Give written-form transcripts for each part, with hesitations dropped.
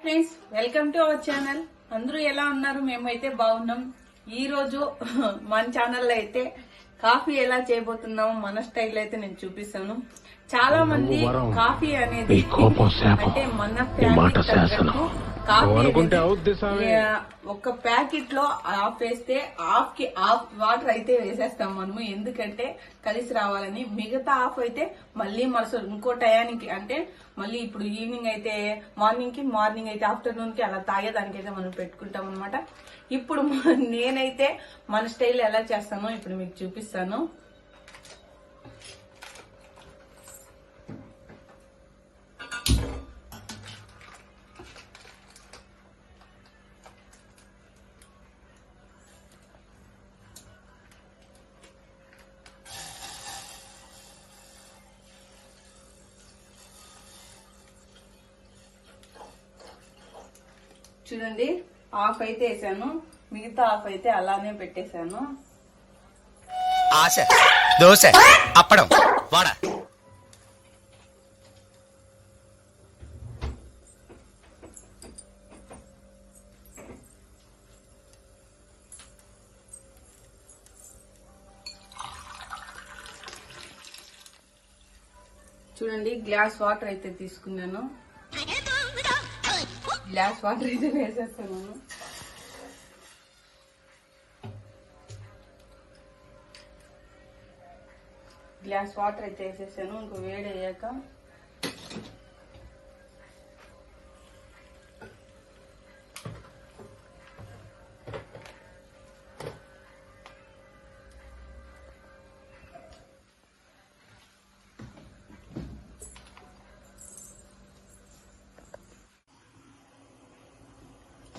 Friends, welcome to our channel. అందరూ ఎలా ఉన్నారు? మేమైతే బాగున్నాం. ఈ రోజు మన ఛానల్ లో అయితే కాఫీ ఎలా చేయబోతున్నాము మన స్టైల్ అయితే నేను చూపిస్తాను. చాలా మంది కాఫీ అనేది అంటే మన ఫ్యామిలీ తగ్గట్టు కాఫీ ఒక ప్యాకెట్ లో హాఫ్ వేస్తే హాఫ్ కి హాఫ్ వాటర్ అయితే వేసేస్తాం మనము, ఎందుకంటే కలిసి రావాలని. మిగతా హాఫ్ అయితే మళ్ళీ మరుసటి ఇంకో టయానికి అంటే మళ్ళీ ఇప్పుడు ఈవినింగ్ అయితే మార్నింగ్ అయితే ఆఫ్టర్నూన్ కి అలా తాగేదానికైతే మనం పెట్టుకుంటాం అనమాట. ఇప్పుడు నేనైతే మన స్టైల్ ఎలా చేస్తానో ఇప్పుడు మీకు చూపిస్తాను. చూడండి, హాఫ్ అయితే వేసాను, మిగతా హాఫ్ అయితే అలానే పెట్టేశాను. ఆశ దోశ అప్పడం వడ. చూడండి, గ్లాస్ వాటర్ అయితే తీసుకున్నాను. గ్లాస్ వాటర్ అయితే వేసేస్తాను. గ్లాస్ వాటర్ అయితే వేసేసాను. ఇంకో వేడి అయ్యాక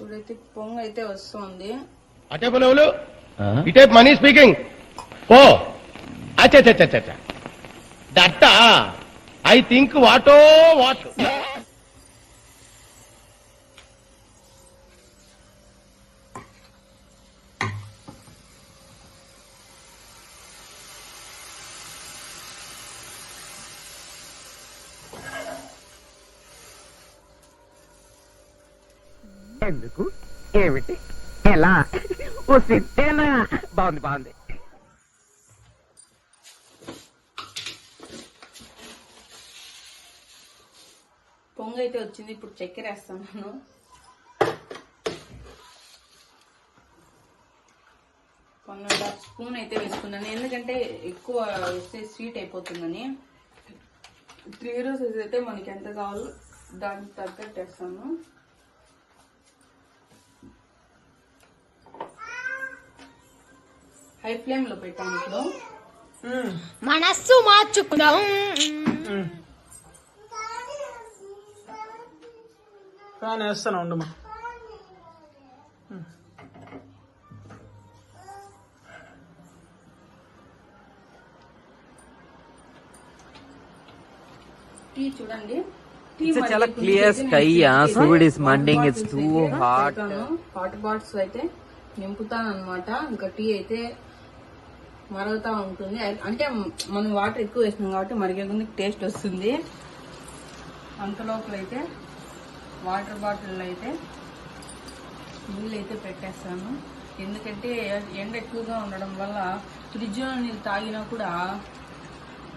ఇప్పుడైతే పొంగ అయితే వస్తుంది. అటే బోలేవులు ఇటే మనీ స్పీకింగ్. ఓ అచ్చా దట్ ఐ థింక్ వాట్. ఎందుకు, ఏమిటి, ఎలా, ఓ సిద్ధేనా? బాగుంది. పొంగ అయితే వచ్చింది. ఇప్పుడు చక్కెర వేస్తాను. కొన్న స్పూన్ అయితే వేసుకున్నాను, ఎందుకంటే ఎక్కువ వేస్తే స్వీట్ అయిపోతుందని. 3 రోజెస్ అయితే మనకి ఎంత కావాలో దానికి తగ్గట్టు వేస్తాను. హై ఫ్లేమ్ లో పెట్టాను. ఇప్పుడు మనస్సు మార్చుకుందాం. ఫ్యాన్ వేస్తాను ఉండమ్మా. టీ చూడండి, చాలా క్లియర్ స్కై. సూర్యుడు ఇస్ మండింగ్, ఇట్స్ టూ హాట్. హాట్ బాట్స్ అయితే నింపుతాను అనమాట. ఇంకా టీ అయితే మరుగుతా ఉంటుంది. అంటే మనం వాటర్ ఎక్కువ వేసినాం కాబట్టి మరిగే టేస్ట్ వస్తుంది. అంత లోపల అయితే వాటర్ బాటిల్ అయితే నీళ్ళు అయితే పెట్టేస్తాను, ఎందుకంటే ఎండ ఎక్కువగా ఉండడం వల్ల ఫ్రిడ్జ్ లో నీళ్ళు తాగినా కూడా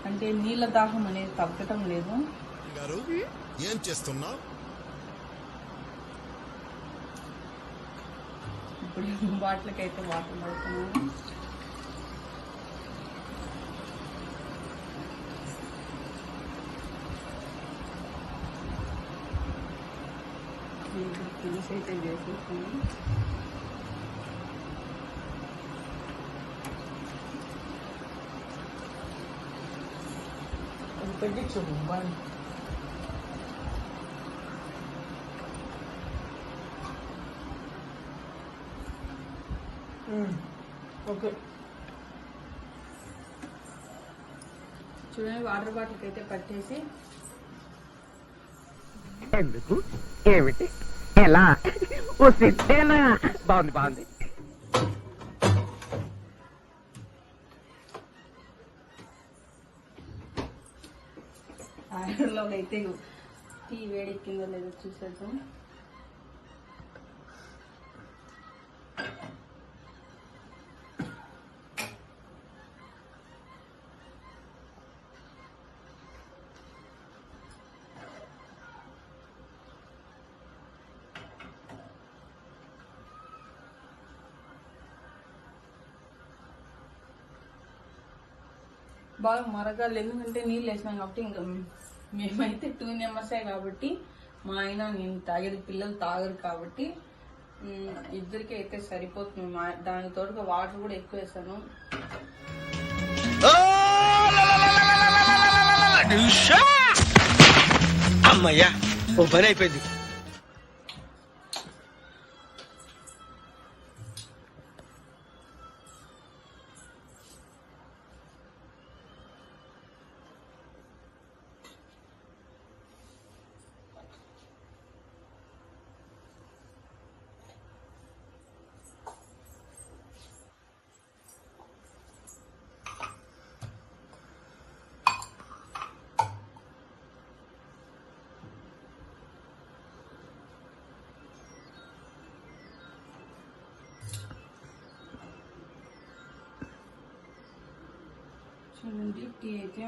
అంటే నీళ్ళ దాహం అనేది తగ్గటం లేదు. ఏం చేస్తున్నా? ఇప్పుడు బాటిల్కి అయితే వాటర్ పడుతున్నాను. పులుసు అయితే చేసేసాను. అది తగ్గించు బాగా. ఓకే, చూడండి, వాటర్ బాటిల్కి అయితే పట్టేసి. ఎందుకు, ఏమిటి, ఎలా, ఓ సిద్ధేనా? బాగుంది. ఆయిల్లో అయితే టీ వేడెక్కిందో లేదో చూసేద్దాం. బాగా మరగాలి, ఎందుకంటే నీళ్ళు వేసినాం కాబట్టి. ఇంకా మేమైతే 2 మెంబర్సే కాబట్టి మా ఆయన నేను తాగేది, పిల్లలు తాగరు కాబట్టి ఇద్దరికి అయితే సరిపోతుంది. దానికి తోడుగా వాటర్ కూడా ఎక్కువ వేసాను. అమ్మయ్యా, ఓ పని అయిపోయింది. చూడండి, టీ అయితే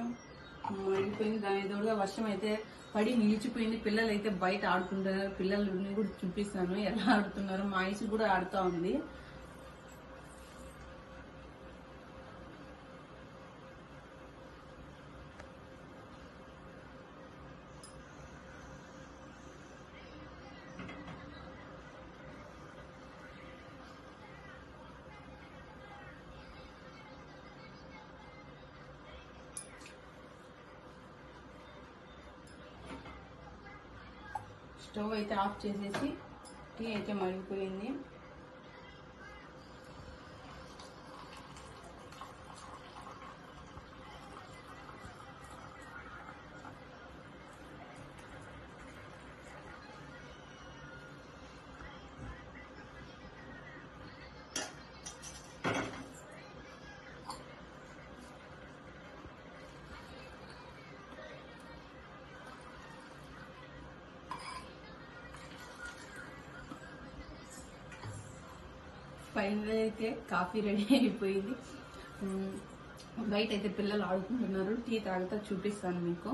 మరిగిపోయింది. దాని తోడుగా వర్షం అయితే పడి నిలిచిపోయింది. పిల్లలు అయితే బయట ఆడుకుంటున్నారు. పిల్లల్ని కూడా చూపిస్తాను ఎలా ఆడుతున్నారు. మా ఐసు కూడా ఆడుతూ ఉంది. స్టవ్ అయితే ఆఫ్ చేసేసి టీ అయితే మరిగిపోయింది. ఫైనల్ అయితే కాఫీ రెడీ అయిపోయింది. బయట అయితే పిల్లలు ఆడుకుంటున్నారు. టీ తాగుతా చూపిస్తాను మీకు.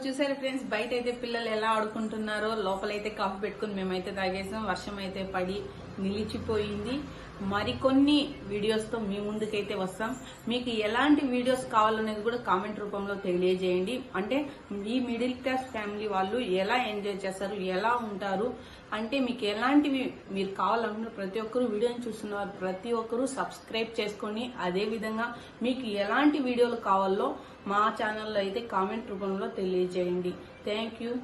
చూసారు ఫ్రెండ్స్, బయట అయితే పిల్లలు ఎలా ఆడుకుంటున్నారో. లోపలైతే కాఫీ పెట్టుకుని మేమైతే తాగేసాం. వర్షం అయితే పడి నిలిచిపోయింది. మరికొన్ని వీడియోస్ తో మీ ముందుకైతే వస్తాం. మీకు ఎలాంటి వీడియోస్ కావాలనేది కూడా కామెంట్ రూపంలో తెలియజేయండి. అంటే ఈ మిడిల్ క్లాస్ ఫ్యామిలీ వాళ్ళు ఎలా ఎంజాయ్ చేస్తారు, ఎలా ఉంటారు, అంటే మీకు ఎలాంటివి మీరు కావాలనుకున్న ప్రతి ఒక్కరు వీడియోని చూస్తున్నారు, ప్రతి ఒక్కరు సబ్స్క్రైబ్ చేసుకొని అదే విధంగా మీకు ఎలాంటి వీడియోలు కావాలో మా ఛానల్లో అయితే కామెంట్ రూపంలో తెలియజేయండి. Thank you.